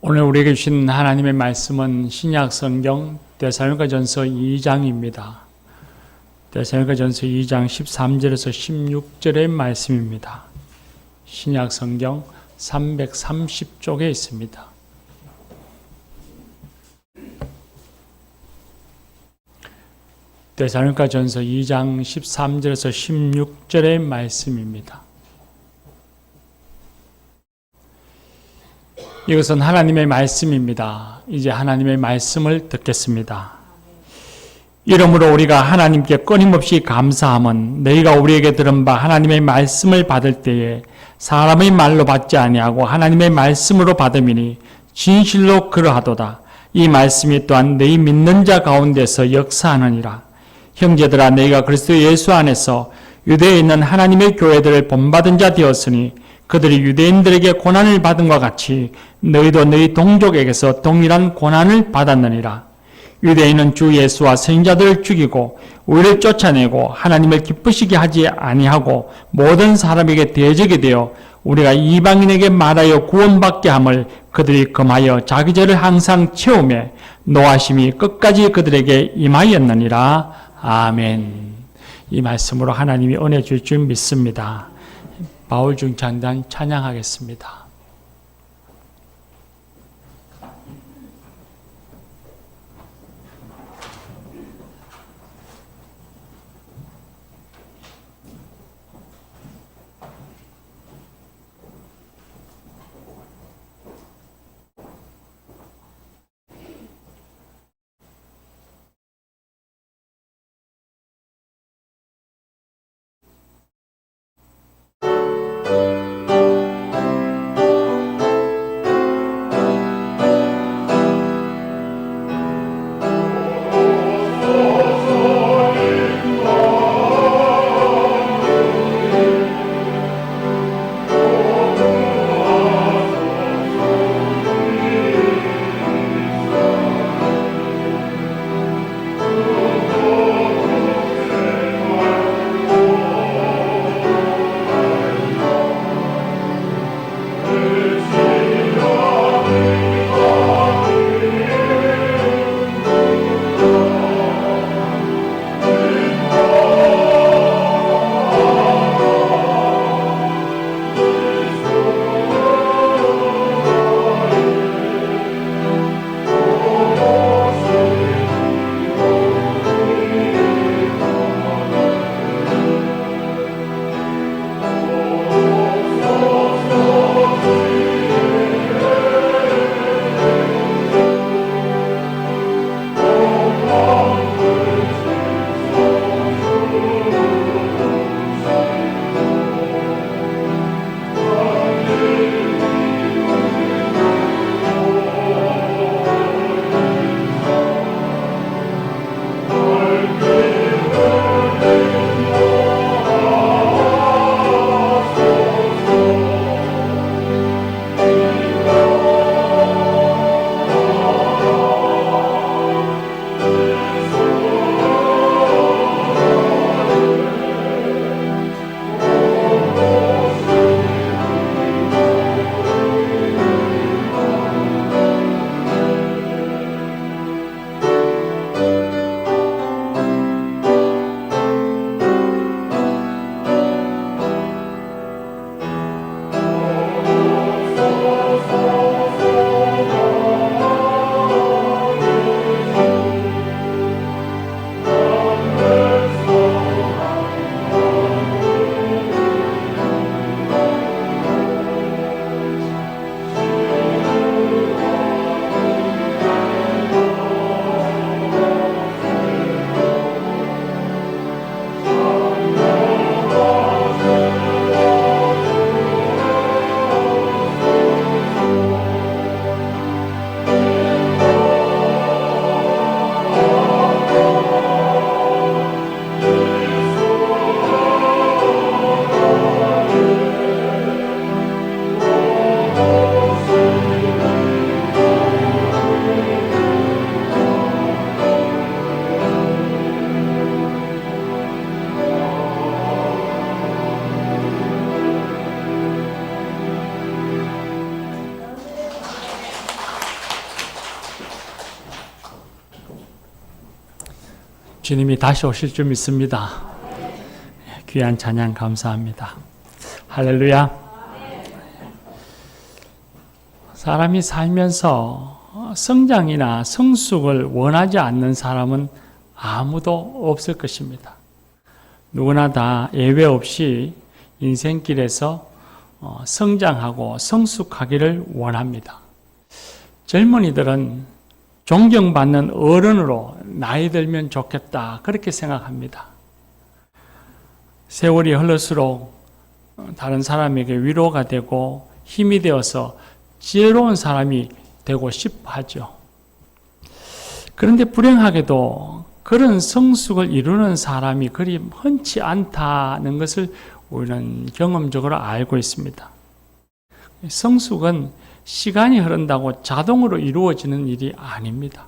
오늘 우리에게 주신 하나님의 말씀은 신약 성경 데살로니가전서 2장입니다. 데살로니가전서 2장 13절에서 16절의 말씀입니다. 신약 성경 330쪽에 있습니다. 데살로니가전서 2장 13절에서 16절의 말씀입니다. 이것은 하나님의 말씀입니다. 이제 하나님의 말씀을 듣겠습니다. 이러므로 우리가 하나님께 끊임없이 감사함은 너희가 우리에게 들은 바 하나님의 말씀을 받을 때에 사람의 말로 받지 아니하고 하나님의 말씀으로 받음이니 진실로 그러하도다. 이 말씀이 또한 너희 믿는 자 가운데서 역사하느니라. 형제들아, 너희가 그리스도 예수 안에서 유대에 있는 하나님의 교회들을 본받은 자 되었으니 그들이 유대인들에게 고난을 받은과 같이 너희도 너희 동족에게서 동일한 고난을 받았느니라. 유대인은 주 예수와 선지자들을 죽이고 우리를 쫓아내고 하나님을 기쁘시게 하지 아니하고 모든 사람에게 대적이 되어 우리가 이방인에게 말하여 구원받게 함을 그들이 금하여 자기 죄를 항상 채우며 노하심이 끝까지 그들에게 임하였느니라. 아멘. 이 말씀으로 하나님이 은혜 줄 줄 믿습니다. 바울 중창단 찬양하겠습니다. 주님이 다시 오실 줄 믿습니다. 귀한 찬양 감사합니다. 할렐루야. 사람이 살면서 성장이나 성숙을 원하지 않는 사람은 아무도 없을 것입니다. 누구나 다 예외 없이 인생길에서 성장하고 성숙하기를 원합니다. 젊은이들은 존경받는 어른으로 나이 들면 좋겠다 그렇게 생각합니다. 세월이 흘러수록 다른 사람에게 위로가 되고 힘이 되어서 지혜로운 사람이 되고 싶어 하죠. 그런데 불행하게도 그런 성숙을 이루는 사람이 그리 흔치 않다는 것을 우리는 경험적으로 알고 있습니다. 성숙은 시간이 흐른다고 자동으로 이루어지는 일이 아닙니다.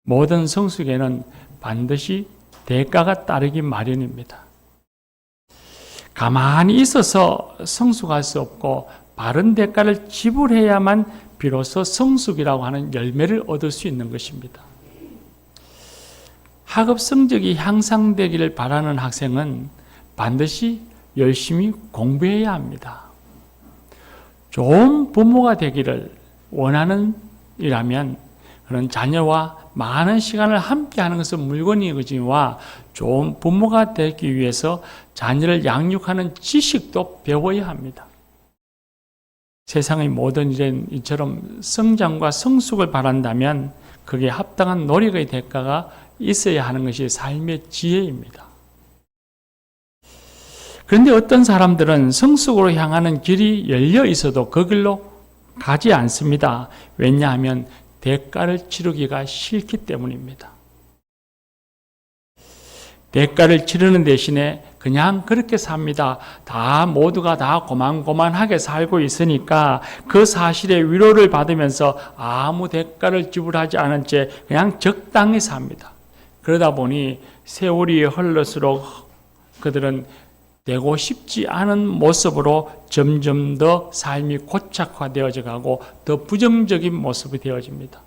모든 성숙에는 반드시 대가가 따르기 마련입니다. 가만히 있어서 성숙할 수 없고 바른 대가를 지불해야만 비로소 성숙이라고 하는 열매를 얻을 수 있는 것입니다. 학업 성적이 향상되기를 바라는 학생은 반드시 열심히 공부해야 합니다. 좋은 부모가 되기를 원하는 이라면 그런 자녀와 많은 시간을 함께하는 것은 물론이거니와 좋은 부모가 되기 위해서 자녀를 양육하는 지식도 배워야 합니다. 세상의 모든 일엔 이처럼 성장과 성숙을 바란다면 그게 합당한 노력의 대가가 있어야 하는 것이 삶의 지혜입니다. 그런데 어떤 사람들은 성숙으로 향하는 길이 열려 있어도 그 길로 가지 않습니다. 왜냐하면 대가를 치르기가 싫기 때문입니다. 대가를 치르는 대신에 그냥 그렇게 삽니다. 모두가 다 고만고만하게 살고 있으니까 그 사실에 위로를 받으면서 아무 대가를 지불하지 않은 채 그냥 적당히 삽니다. 그러다 보니 세월이 흘러수록 그들은 되고 싶지 않은 모습으로 점점 더 삶이 고착화되어져 가고 더 부정적인 모습이 되어집니다.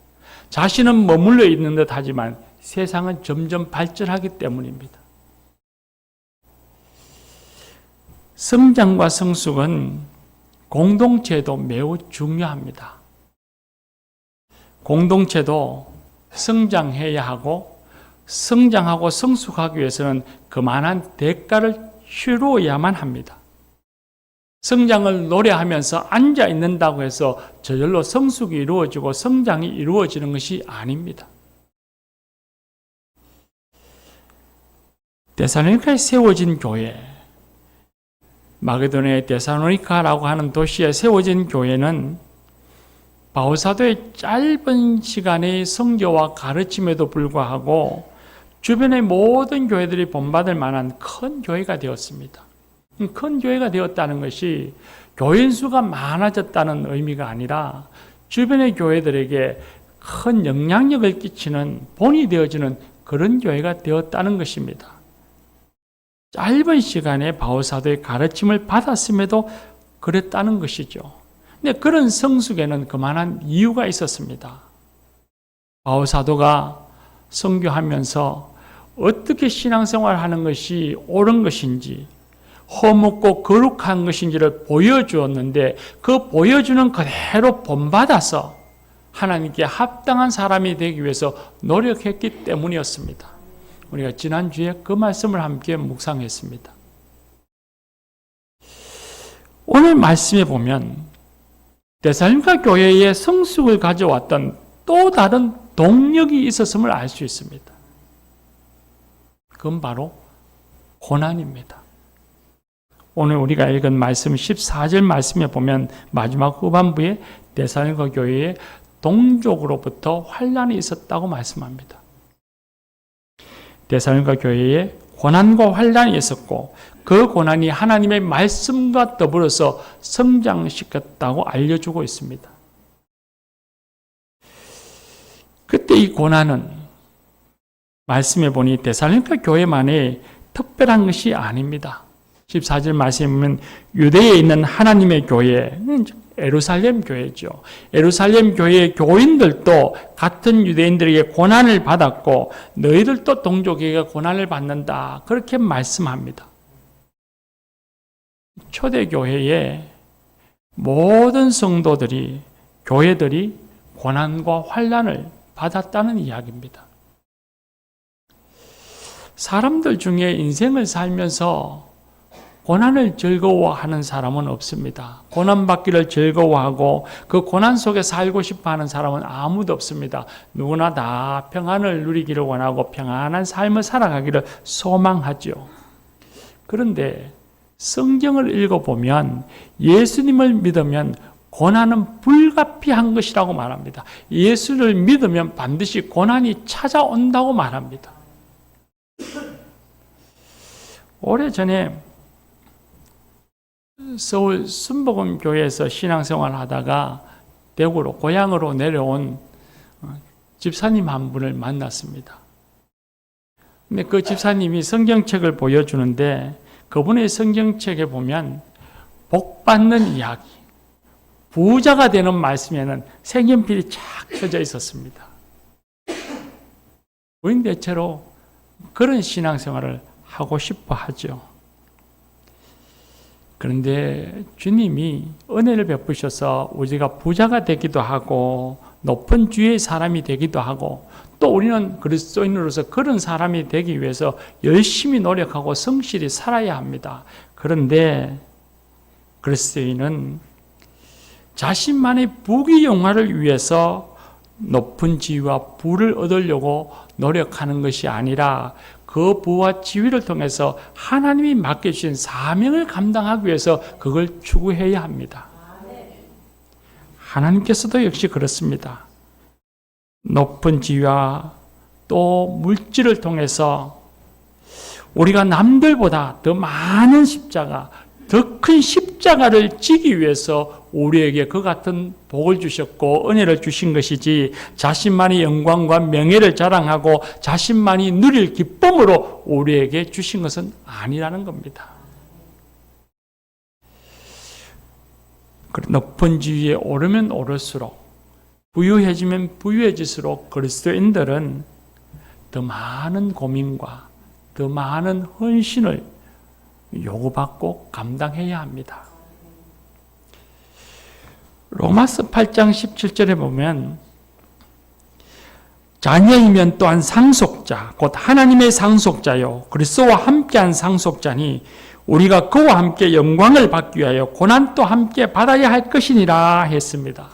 자신은 머물러 있는 듯 하지만 세상은 점점 발전하기 때문입니다. 성장과 성숙은 공동체도 매우 중요합니다. 공동체도 성장해야 하고 성장하고 성숙하기 위해서는 그만한 대가를 치루어야만 합니다. 성장을 노래하면서 앉아 있는다고 해서 저절로 성숙이 이루어지고 성장이 이루어지는 것이 아닙니다. 데살로니가에 세워진 교회, 마게도냐의 데살로니가라고 하는 도시에 세워진 교회는 바울사도의 짧은 시간의 선교와 가르침에도 불구하고 주변의 모든 교회들이 본받을 만한 큰 교회가 되었습니다. 큰 교회가 되었다는 것이 교인 수가 많아졌다는 의미가 아니라 주변의 교회들에게 큰 영향력을 끼치는 본이 되어지는 그런 교회가 되었다는 것입니다. 짧은 시간에 바울사도의 가르침을 받았음에도 그랬다는 것이죠. 근데 그런 성숙에는 그만한 이유가 있었습니다. 바울사도가 선교하면서 어떻게 신앙생활을 하는 것이 옳은 것인지 허묻고 거룩한 것인지를 보여주었는데 그 보여주는 그대로 본받아서 하나님께 합당한 사람이 되기 위해서 노력했기 때문이었습니다. 우리가 지난주에 그 말씀을 함께 묵상했습니다. 오늘 말씀에 보면 데살로니가 교회에 성숙을 가져왔던 또 다른 동력이 있었음을 알 수 있습니다. 그건 바로 고난입니다. 오늘 우리가 읽은 말씀 14절 말씀에 보면 마지막 후반부에 데살로니가 교회에 동족으로부터 환난이 있었다고 말씀합니다. 데살로니가 교회에 고난과 환난이 있었고 그 고난이 하나님의 말씀과 더불어서 성장시켰다고 알려주고 있습니다. 그때 이 고난은 말씀해 보니 데살로니가 교회만의 특별한 것이 아닙니다. 14절 말씀에 보면 유대에 있는 하나님의 교회, 예루살렘 교회죠. 예루살렘 교회의 교인들도 같은 유대인들에게 고난을 받았고 너희들도 동족에게 고난을 받는다. 그렇게 말씀합니다. 초대교회의 모든 성도들이, 교회들이 고난과 환난을 받았다는 이야기입니다. 사람들 중에 인생을 살면서 고난을 즐거워하는 사람은 없습니다. 고난받기를 즐거워하고 그 고난 속에 살고 싶어하는 사람은 아무도 없습니다. 누구나 다 평안을 누리기를 원하고 평안한 삶을 살아가기를 소망하죠. 그런데 성경을 읽어보면 예수님을 믿으면 고난은 불가피한 것이라고 말합니다. 예수를 믿으면 반드시 고난이 찾아온다고 말합니다. 오래전에 서울 순복음교회에서 신앙생활을 하다가 대구로, 고향으로 내려온 집사님 한 분을 만났습니다. 근데 그 집사님이 성경책을 보여주는데 그분의 성경책에 보면 복 받는 이야기, 부자가 되는 말씀에는 색연필이 쫙 펴져 있었습니다. 우린 대체로 그런 신앙생활을 하고 싶어 하죠. 그런데 주님이 은혜를 베푸셔서 우리가 부자가 되기도 하고 높은 주의 사람이 되기도 하고 또 우리는 그리스도인으로서 그런 사람이 되기 위해서 열심히 노력하고 성실히 살아야 합니다. 그런데 그리스도인은 자신만의 부귀영화를 위해서 높은 지위와 부를 얻으려고 노력하는 것이 아니라 그 부와 지위를 통해서 하나님이 맡겨주신 사명을 감당하기 위해서 그걸 추구해야 합니다. 하나님께서도 역시 그렇습니다. 높은 지위와 또 물질을 통해서 우리가 남들보다 더 많은 십자가, 더 큰 십자가를 지기 위해서 우리에게 그 같은 복을 주셨고 은혜를 주신 것이지 자신만이 영광과 명예를 자랑하고 자신만이 누릴 기쁨으로 우리에게 주신 것은 아니라는 겁니다. 높은 지위에 오르면 오를수록 부유해지면 부유해질수록 그리스도인들은 더 많은 고민과 더 많은 헌신을 요구받고 감당해야 합니다. 로마서 8장 17절에 보면 자녀이면 또한 상속자, 곧 하나님의 상속자요 그리스도와 함께한 상속자니 우리가 그와 함께 영광을 받기 위하여 고난도 함께 받아야 할 것이니라 했습니다.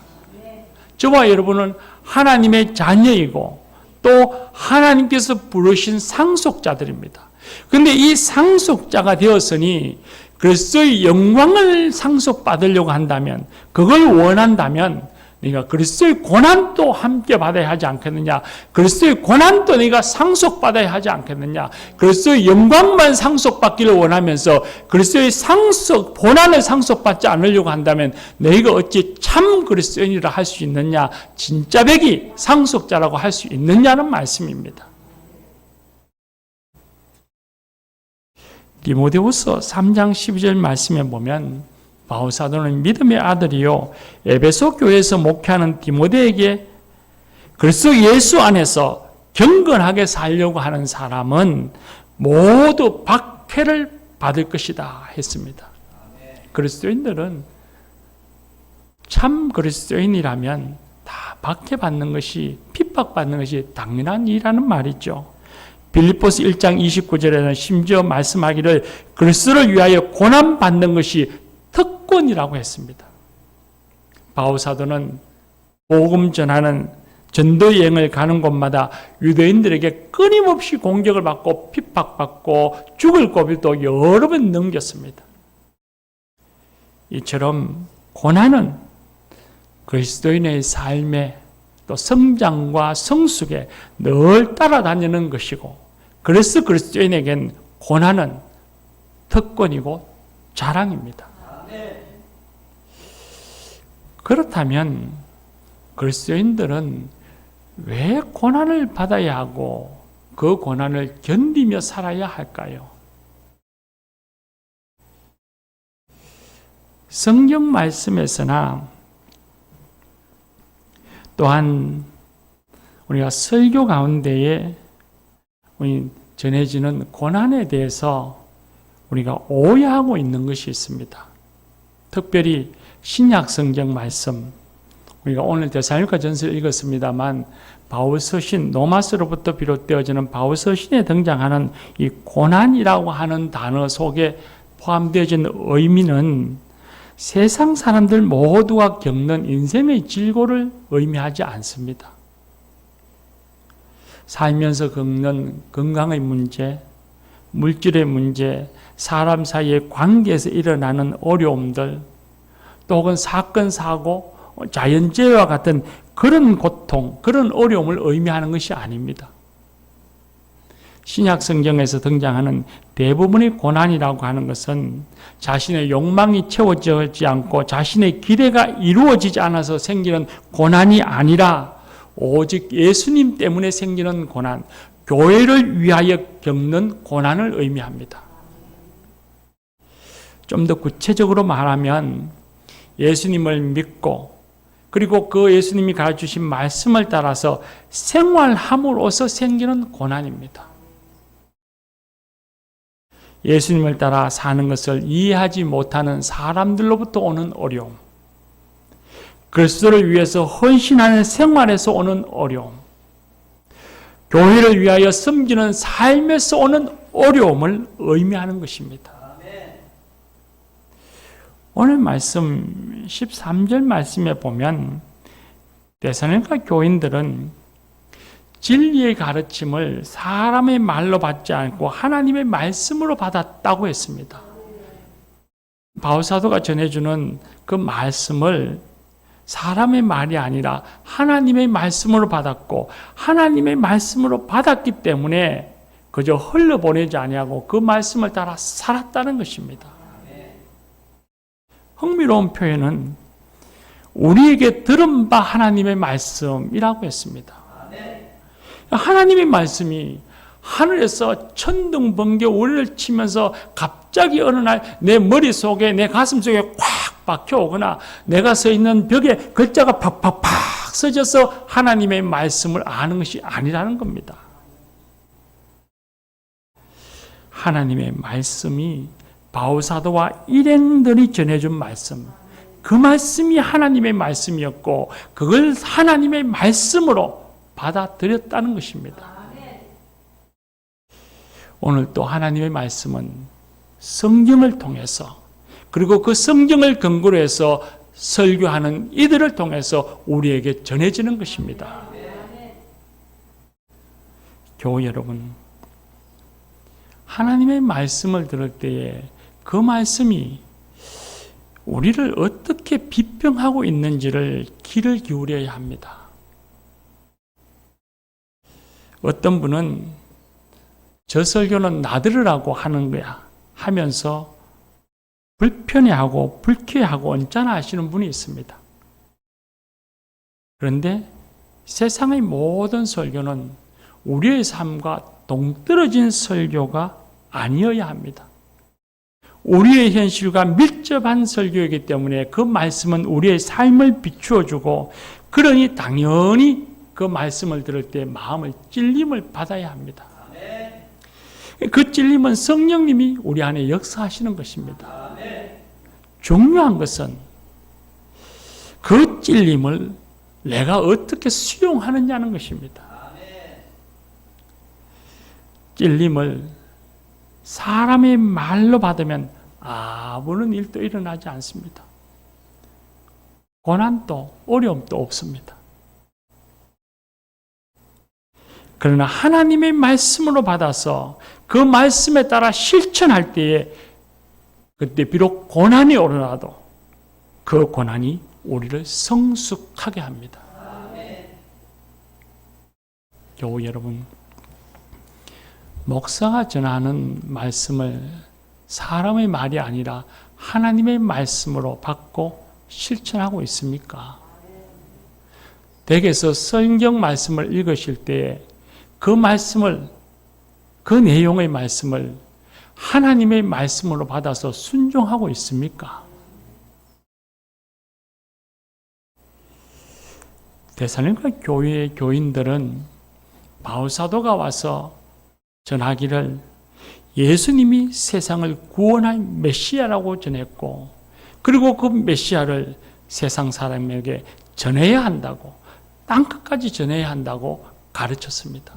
저와 여러분은 하나님의 자녀이고 또 하나님께서 부르신 상속자들입니다. 그런데 이 상속자가 되었으니 그리스도의 영광을 상속받으려고 한다면, 그걸 원한다면 네가 그리스도의 고난도 함께 받아야 하지 않겠느냐? 그리스도의 고난도 네가 상속받아야 하지 않겠느냐? 그리스도의 영광만 상속받기를 원하면서 그리스도의 고난을 상속받지 않으려고 한다면 너희가 어찌 참 그리스도인이라 할 수 있느냐? 진짜 백이 상속자라고 할 수 있느냐는 말씀입니다. 디모데후서 3장 12절 말씀에 보면 바울 사도는 믿음의 아들이요 에베소 교회에서 목회하는 디모데에게 그리스도 예수 안에서 경건하게 살려고 하는 사람은 모두 박해를 받을 것이다 했습니다. 그리스도인들은 참 그리스도인이라면 다 박해받는 것이, 핍박받는 것이 당연한 일이라는 말이죠. 빌립보서 1장 29절에는 심지어 말씀하기를 그리스도를 위하여 고난받는 것이 특권이라고 했습니다. 바울 사도는 복음 전하는 전도 여행을 가는 곳마다 유대인들에게 끊임없이 공격을 받고 핍박받고 죽을 고비도 여러 번 넘겼습니다. 이처럼 고난은 그리스도인의 삶에 또 성장과 성숙에 늘 따라다니는 것이고, 그래서 그리스도인에겐 고난은 특권이고 자랑입니다. 그렇다면 그리스도인들은 왜 고난을 받아야 하고 그 고난을 견디며 살아야 할까요? 성경 말씀에서나 또한 우리가 설교 가운데에 전해지는 고난에 대해서 우리가 오해하고 있는 것이 있습니다. 특별히 신약 성경 말씀, 우리가 오늘 데살로니가 전서를 읽었습니다만 바울 서신, 노마스로부터 비롯되어지는 바울 서신에 등장하는 이 고난이라고 하는 단어 속에 포함되어진 의미는 세상 사람들 모두가 겪는 인생의 질고를 의미하지 않습니다. 살면서 겪는 건강의 문제, 물질의 문제, 사람 사이의 관계에서 일어나는 어려움들, 또 혹은 사건, 사고, 자연재해와 같은 그런 고통, 그런 어려움을 의미하는 것이 아닙니다. 신약 성경에서 등장하는 대부분의 고난이라고 하는 것은 자신의 욕망이 채워지지 않고 자신의 기대가 이루어지지 않아서 생기는 고난이 아니라 오직 예수님 때문에 생기는 고난, 교회를 위하여 겪는 고난을 의미합니다. 좀 더 구체적으로 말하면 예수님을 믿고 그리고 그 예수님이 가르치신 말씀을 따라서 생활함으로써 생기는 고난입니다. 예수님을 따라 사는 것을 이해하지 못하는 사람들로부터 오는 어려움, 그리스도를 위해서 헌신하는 생활에서 오는 어려움, 교회를 위하여 섬기는 삶에서 오는 어려움을 의미하는 것입니다. 오늘 말씀 13절 말씀에 보면 데살로니가 교인들은 진리의 가르침을 사람의 말로 받지 않고 하나님의 말씀으로 받았다고 했습니다. 바울 사도가 전해주는 그 말씀을 사람의 말이 아니라 하나님의 말씀으로 받았고 하나님의 말씀으로 받았기 때문에 그저 흘려보내지 아니하고 그 말씀을 따라 살았다는 것입니다. 흥미로운 표현은 우리에게 들은 바 하나님의 말씀이라고 했습니다. 하나님의 말씀이 하늘에서 천둥번개 우리를 치면서 갑자기 어느 날 내 머릿속에 내 가슴속에 꽉 박혀오거나 내가 서 있는 벽에 글자가 팍팍팍 써져서 하나님의 말씀을 아는 것이 아니라는 겁니다. 하나님의 말씀이 바울사도와 일행들이 전해준 말씀, 그 말씀이 하나님의 말씀이었고 그걸 하나님의 말씀으로 받아들였다는 것입니다. 오늘 또 하나님의 말씀은 성경을 통해서 그리고 그 성경을 근거로 해서 설교하는 이들을 통해서 우리에게 전해지는 것입니다. 교회 여러분, 하나님의 말씀을 들을 때에 그 말씀이 우리를 어떻게 비평하고 있는지를 귀를 기울여야 합니다. 어떤 분은 저 설교는 나들으라고 하는 거야 하면서 불편해하고 불쾌하고 언짢아 하시는 분이 있습니다. 그런데 세상의 모든 설교는 우리의 삶과 동떨어진 설교가 아니어야 합니다. 우리의 현실과 밀접한 설교이기 때문에 그 말씀은 우리의 삶을 비추어주고 그러니 당연히 그 말씀을 들을 때 마음을 찔림을 받아야 합니다. 그 찔림은 성령님이 우리 안에 역사하시는 것입니다. 중요한 것은 그 찔림을 내가 어떻게 수용하느냐는 것입니다. 찔림을 사람의 말로 받으면 아무런 일도 일어나지 않습니다. 고난도 어려움도 없습니다. 그러나 하나님의 말씀으로 받아서 그 말씀에 따라 실천할 때에 그때 비록 고난이 오더라도 그 고난이 우리를 성숙하게 합니다. 교우 여러분, 목사가 전하는 말씀을 사람의 말이 아니라 하나님의 말씀으로 받고 실천하고 있습니까? 댁에서 성경 말씀을 읽으실 때 그 말씀을, 그 내용의 말씀을 하나님의 말씀으로 받아서 순종하고 있습니까? 데살로니가 교회의 교인들은 바울사도가 와서 전하기를 예수님이 세상을 구원할 메시아라고 전했고, 그리고 그 메시아를 세상 사람에게 전해야 한다고, 땅끝까지 전해야 한다고 가르쳤습니다.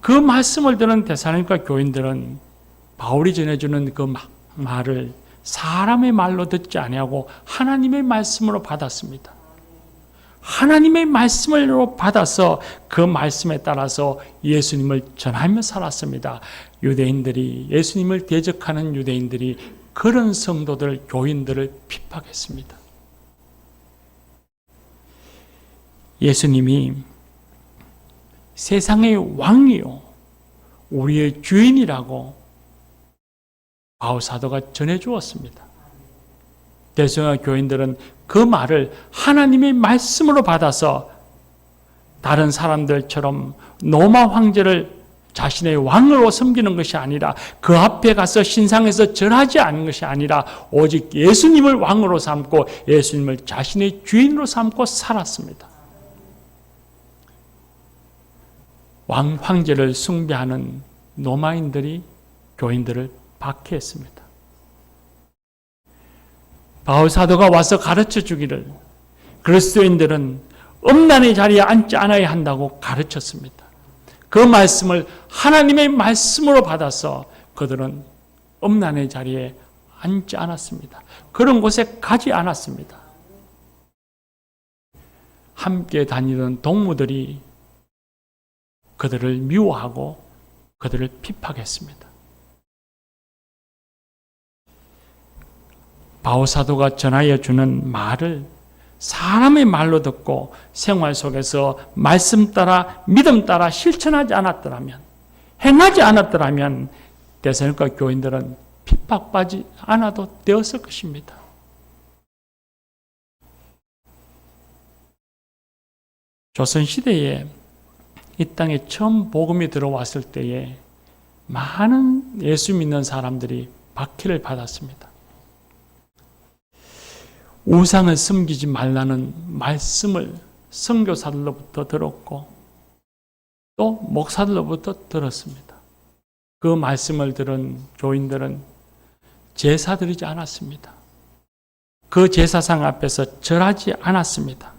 그 말씀을 들은 데살로니가 교인들은 바울이 전해주는 그 말을 사람의 말로 듣지 아니하고 하나님의 말씀으로 받았습니다. 하나님의 말씀으로 받아서 그 말씀에 따라서 예수님을 전하며 살았습니다. 유대인들이, 예수님을 대적하는 유대인들이 그런 성도들, 교인들을 핍박했습니다. 예수님이 세상의 왕이요, 우리의 주인이라고 바울사도가 전해주었습니다. 데살로니가 교인들은 그 말을 하나님의 말씀으로 받아서 다른 사람들처럼 로마 황제를 자신의 왕으로 섬기는 것이 아니라, 그 앞에 가서 신상에서 절하지 않는 것이 아니라 오직 예수님을 왕으로 삼고 예수님을 자신의 주인으로 삼고 살았습니다. 황제를 숭배하는 로마인들이 교인들을 박해했습니다. 바울사도가 와서 가르쳐 주기를 그리스도인들은 음란의 자리에 앉지 않아야 한다고 가르쳤습니다. 그 말씀을 하나님의 말씀으로 받아서 그들은 음란의 자리에 앉지 않았습니다. 그런 곳에 가지 않았습니다. 함께 다니던 동무들이 그들을 미워하고 그들을 핍박했습니다. 바울사도가 전하여 주는 말을 사람의 말로 듣고 생활 속에서 말씀 따라, 믿음 따라 실천하지 않았더라면, 행하지 않았더라면 데살로니가 교인들은 핍박받지 않아도 되었을 것입니다. 조선시대에 이 땅에 처음 복음이 들어왔을 때에 많은 예수 믿는 사람들이 박해를 받았습니다. 우상을 섬기지 말라는 말씀을 선교사들로부터 들었고 또 목사들로부터 들었습니다. 그 말씀을 들은 교인들은 제사 드리지 않았습니다. 그 제사상 앞에서 절하지 않았습니다.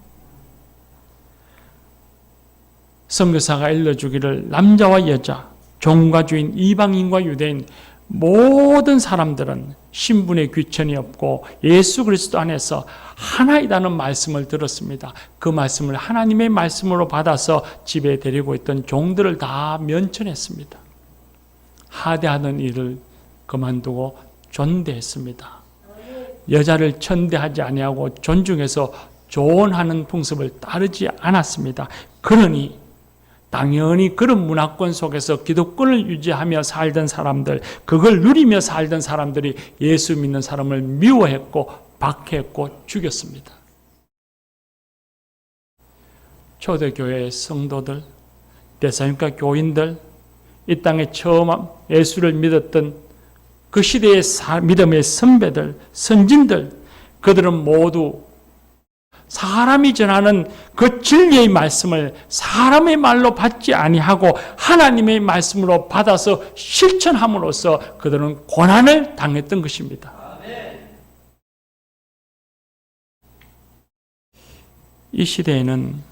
선교사가 일러주기를 남자와 여자, 종과 주인, 이방인과 유대인 모든 사람들은 신분의 귀천이 없고 예수 그리스도 안에서 하나이다는 말씀을 들었습니다. 그 말씀을 하나님의 말씀으로 받아서 집에 데리고 있던 종들을 다 면천했습니다. 하대하는 일을 그만두고 존대했습니다. 여자를 천대하지 아니하고 존중해서 조언하는 풍습을 따르지 않았습니다. 그러니 당연히 그런 문화권 속에서 기독권을 유지하며 살던 사람들, 그걸 누리며 살던 사람들이 예수 믿는 사람을 미워했고 박해했고 죽였습니다. 초대교회의 성도들, 데살로니가 교인들, 이 땅에 처음 예수를 믿었던 그 시대의 믿음의 선배들, 선진들, 그들은 모두 사람이 전하는 그 진리의 말씀을 사람의 말로 받지 아니하고 하나님의 말씀으로 받아서 실천함으로써 그들은 고난을 당했던 것입니다. 이 시대에는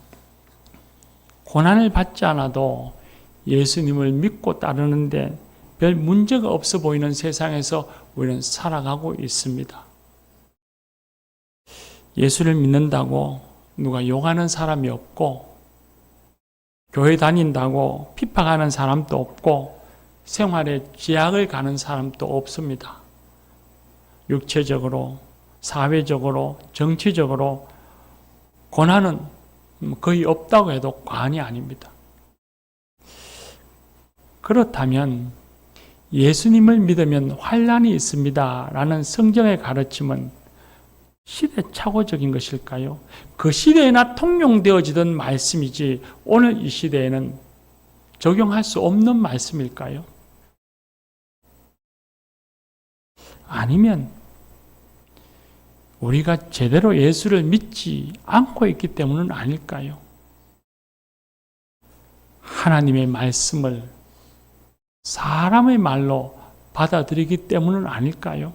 고난을 받지 않아도 예수님을 믿고 따르는데 별 문제가 없어 보이는 세상에서 우리는 살아가고 있습니다. 예수를 믿는다고 누가 욕하는 사람이 없고, 교회 다닌다고 핍박하는 사람도 없고, 생활에 제약을 가는 사람도 없습니다. 육체적으로, 사회적으로, 정치적으로 고난은 거의 없다고 해도 과언이 아닙니다. 그렇다면 예수님을 믿으면 환난이 있습니다 라는 성경의 가르침은 시대착오적인 것일까요? 그 시대에나 통용되어지던 말씀이지 오늘 이 시대에는 적용할 수 없는 말씀일까요? 아니면 우리가 제대로 예수를 믿지 않고 있기 때문은 아닐까요? 하나님의 말씀을 사람의 말로 받아들이기 때문은 아닐까요?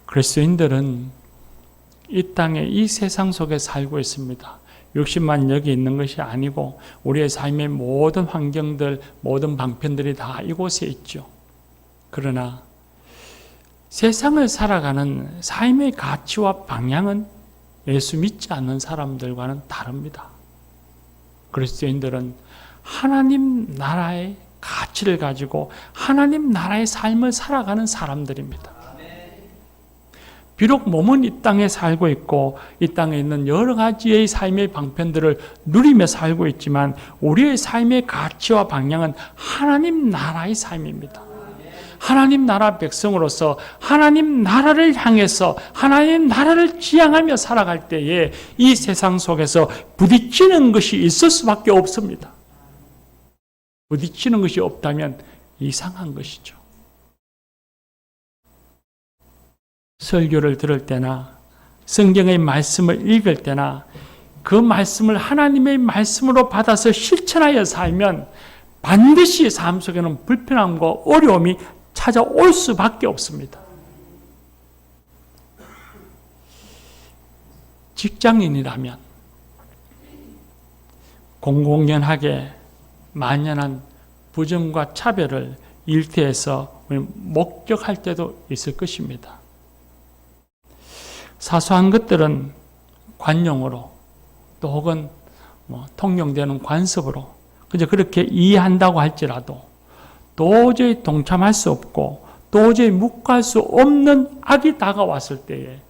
그리스도인들은 이 땅에 이 세상 속에 살고 있습니다. 60만 여기 있는 것이 아니고 우리의 삶의 모든 환경들, 모든 방편들이 다 이곳에 있죠. 그러나 세상을 살아가는 삶의 가치와 방향은 예수 믿지 않는 사람들과는 다릅니다. 그리스도인들은 하나님 나라의 가치를 가지고 하나님 나라의 삶을 살아가는 사람들입니다. 비록 몸은 이 땅에 살고 있고 이 땅에 있는 여러 가지의 삶의 방편들을 누리며 살고 있지만 우리의 삶의 가치와 방향은 하나님 나라의 삶입니다. 하나님 나라 백성으로서 하나님 나라를 향해서 하나님 나라를 지향하며 살아갈 때에 이 세상 속에서 부딪히는 것이 있을 수밖에 없습니다. 부딪히는 것이 없다면 이상한 것이죠. 설교를 들을 때나 성경의 말씀을 읽을 때나 그 말씀을 하나님의 말씀으로 받아서 실천하여 살면 반드시 삶 속에는 불편함과 어려움이 찾아올 수밖에 없습니다. 직장인이라면 공공연하게 만연한 부정과 차별을 일터에서 목격할 때도 있을 것입니다. 사소한 것들은 관용으로 또 혹은 통용되는 관습으로 그저 그렇게 이해한다고 할지라도 도저히 동참할 수 없고 도저히 묵과할 수 없는 악이 다가왔을 때에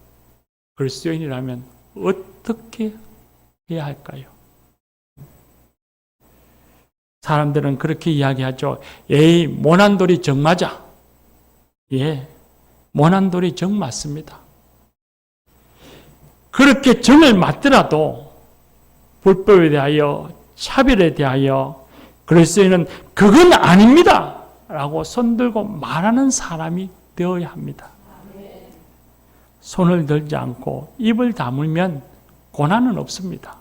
그리스도인이라면 어떻게 해야 할까요? 사람들은 그렇게 이야기하죠. 에이, 모난 돌이 정 맞아. 예, 모난 돌이 정 맞습니다. 그렇게 정을 맞더라도 불법에 대하여 차별에 대하여 그리스도인은 그건 아닙니다 라고 손들고 말하는 사람이 되어야 합니다. 손을 들지 않고 입을 다물면 고난은 없습니다.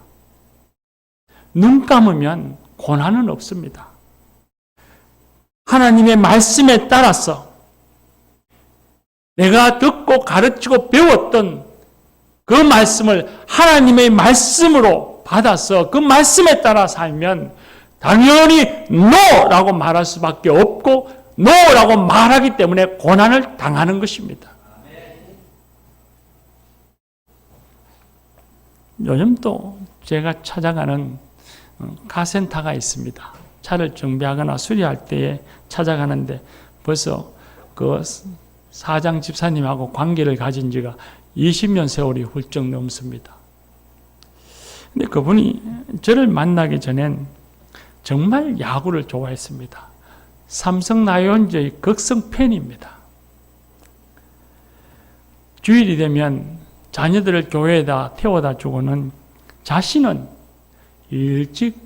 눈 감으면 고난은 없습니다. 하나님의 말씀에 따라서 내가 듣고 가르치고 배웠던 그 말씀을 하나님의 말씀으로 받아서 그 말씀에 따라 살면 당연히 NO라고 말할 수밖에 없고 NO라고 말하기 때문에 고난을 당하는 것입니다. 요즘 또 제가 찾아가는 카센터가 있습니다. 차를 정비하거나 수리할 때에 찾아가는데 벌써 그 사장 집사님하고 관계를 가진 지가 20년 세월이 훌쩍 넘습니다. 근데 그분이 저를 만나기 전엔 정말 야구를 좋아했습니다. 삼성 라이온즈의 극성 팬입니다. 주일이 되면 자녀들을 교회에다 태워다 주고는 자신은 일찍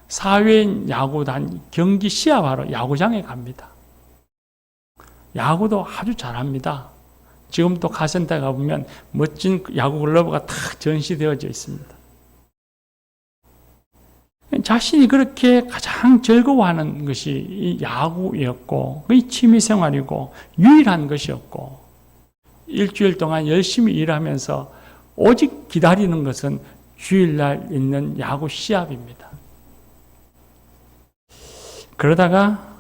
사회인 야구단 경기 시합하러 야구장에 갑니다. 야구도 아주 잘합니다. 지금 또 카센터에 가보면 멋진 야구 글러브가 다 전시되어져 있습니다. 자신이 그렇게 가장 즐거워하는 것이 이 야구였고 그게 취미생활이고 유일한 것이었고 일주일 동안 열심히 일하면서 오직 기다리는 것은 주일날 있는 야구 시합입니다. 그러다가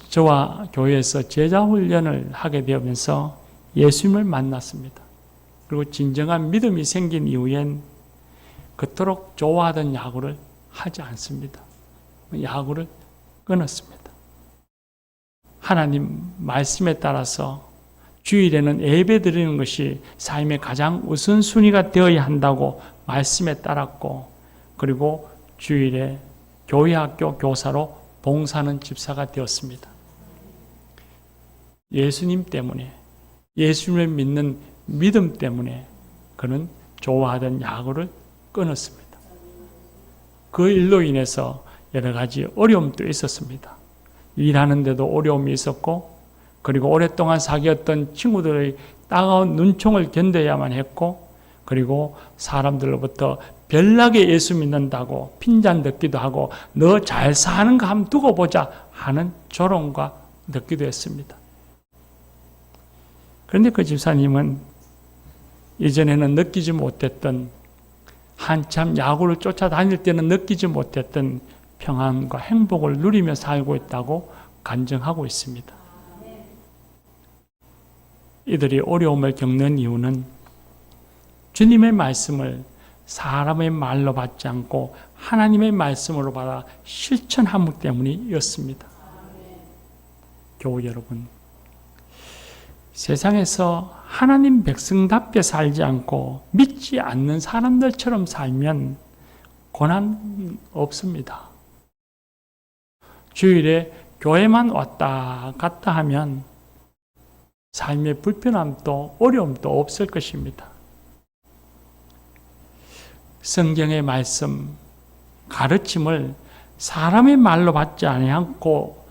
저와 교회에서 제자훈련을 하게 되면서 예수님을 만났습니다. 그리고 진정한 믿음이 생긴 이후엔 그토록 좋아하던 야구를 하지 않습니다. 야구를 끊었습니다. 하나님 말씀에 따라서 주일에는 예배 드리는 것이 삶의 가장 우선순위가 되어야 한다고 말씀에 따랐고 그리고 주일에 교회학교 교사로 봉사하는 집사가 되었습니다. 예수님 때문에 예수님을 믿는 믿음 때문에 그는 좋아하던 야구를 끊었습니다. 그 일로 인해서 여러 가지 어려움도 있었습니다. 일하는데도 어려움이 있었고 그리고 오랫동안 사귀었던 친구들의 따가운 눈총을 견뎌야만 했고, 그리고 사람들로부터 별나게 예수 믿는다고 핀잔 듣기도 하고 너 잘 사는 거 한번 두고 보자 하는 조롱과 듣기도 했습니다. 그런데 그 집사님은 이전에는 느끼지 못했던, 한참 야구를 쫓아다닐 때는 느끼지 못했던 평안과 행복을 누리며 살고 있다고 간증하고 있습니다. 이들이 어려움을 겪는 이유는 주님의 말씀을 사람의 말로 받지 않고 하나님의 말씀으로 받아 실천하기 때문이었습니다. 교우 여러분, 세상에서 하나님 백성답게 살지 않고 믿지 않는 사람들처럼 살면 고난 없습니다. 주일에 교회만 왔다 갔다 하면 삶의 불편함도 어려움도 없을 것입니다. 성경의 말씀, 가르침을 사람의 말로 받지 않고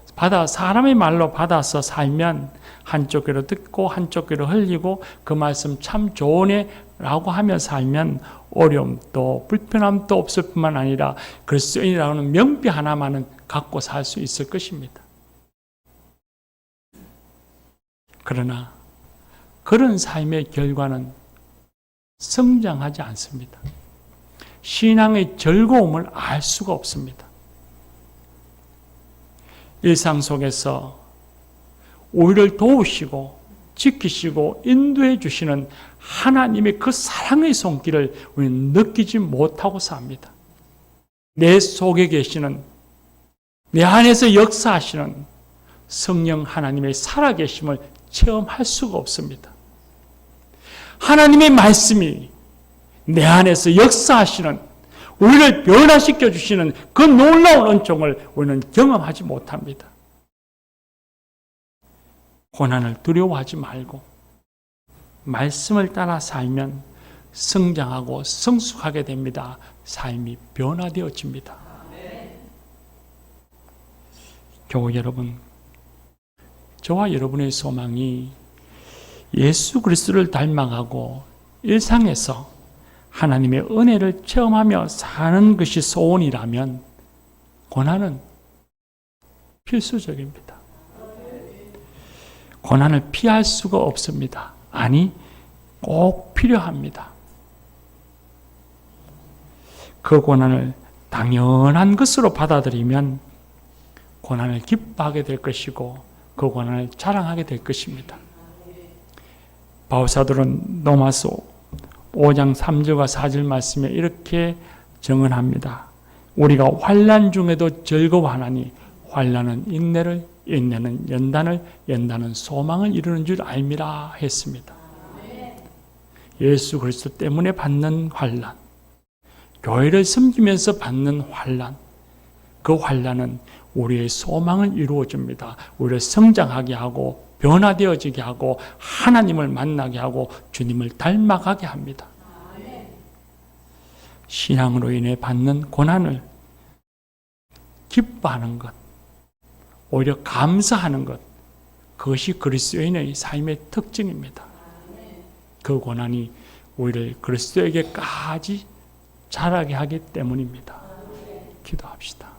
사람의 말로 받아서 살면 한쪽 귀로 듣고 한쪽 귀로 흘리고 그 말씀 참 좋으네 라고 하며 살면 어려움도 불편함도 없을 뿐만 아니라 그리스도인이라는 명비 하나만은 갖고 살 수 있을 것입니다. 그러나 그런 삶의 결과는 성장하지 않습니다. 신앙의 즐거움을 알 수가 없습니다. 일상 속에서 우리를 도우시고 지키시고 인도해 주시는 하나님의 그 사랑의 손길을 우리는 느끼지 못하고 삽니다. 내 속에 계시는, 내 안에서 역사하시는 성령 하나님의 살아계심을 체험할 수가 없습니다. 하나님의 말씀이 내 안에서 역사하시는, 우리를 변화시켜 주시는 그 놀라운 은총을 우리는 경험하지 못합니다. 고난을 두려워하지 말고 말씀을 따라 살면 성장하고 성숙하게 됩니다. 삶이 변화되어집니다. 교우 여러분, 저와 여러분의 소망이 예수 그리스도를 닮아가고 일상에서 하나님의 은혜를 체험하며 사는 것이 소원이라면 고난은 필수적입니다. 고난을 피할 수가 없습니다. 아니, 꼭 필요합니다. 그 고난을 당연한 것으로 받아들이면 고난을 기뻐하게 될 것이고 그 고난을 자랑하게 될 것입니다. 바울사도는 로마서 5장 3절과 4절 말씀에 이렇게 증언합니다. 우리가 환난 중에도 즐거워하나니 환난은 인내를, 인내는 연단을, 연단은 소망을 이루는 줄 알미라 했습니다. 예수 그리스도 때문에 받는 환난, 교회를 섬기면서 받는 환난, 그 환난은 우리의 소망을 이루어줍니다. 우리를 성장하게 하고 변화되어지게 하고 하나님을 만나게 하고 주님을 닮아가게 합니다. 신앙으로 인해 받는 고난을 기뻐하는 것, 오히려 감사하는 것, 그것이 그리스도인의 삶의 특징입니다. 그 고난이 우리를 그리스도에게까지 자라게 하기 때문입니다. 기도합시다.